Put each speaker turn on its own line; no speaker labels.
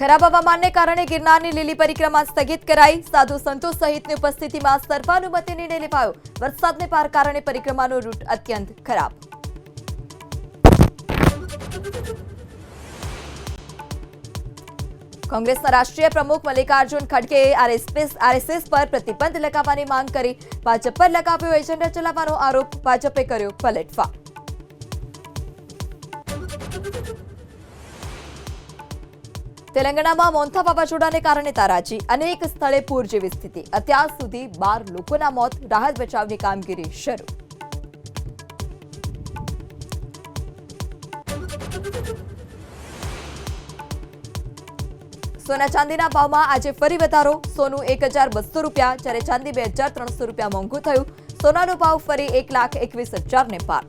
खराब हवामानને કારણે ગિરનારની લીલી પરિક્રમા સ્થગિત કરાઈ। સાધુ સંતો સહિતની ઉપસ્થિતિમાં સર્વાનુમતે નિર્ણય લેવાયો। વરસાદને કારણે પરિક્રમાનો રૂટ અત્યંત ખરાબ। કોંગ્રેસના રાષ્ટ્રીય પ્રમુખ મલ્લિકાર્જુન ખડગેએ આરએસએસ પર પ્રતિબંધ લગાવવાની માંગ કરી। ભાજપ પર લગાવ્યો એજન્ડા ચલાવવાનો આરોપ। ભાજપે કર્યો પલટવાર। તેલંગાણામાં મોન્થા વાવાઝોડાને કારણે તારાજી, અનેક સ્થળે પૂર જેવી સ્થિતિ। અત્યાર સુધી 12 લોકોના મોત। રાહત બચાવની કામગીરી શરૂ। સોના ચાંદીના ભાવમાં આજે ફરી વધારો। સોનું 1200 રૂપિયા, જ્યારે ચાંદી 2300 રૂપિયા મોંઘું થયું। સોનાનો ભાવ ફરી 1,21,000 ને પાર।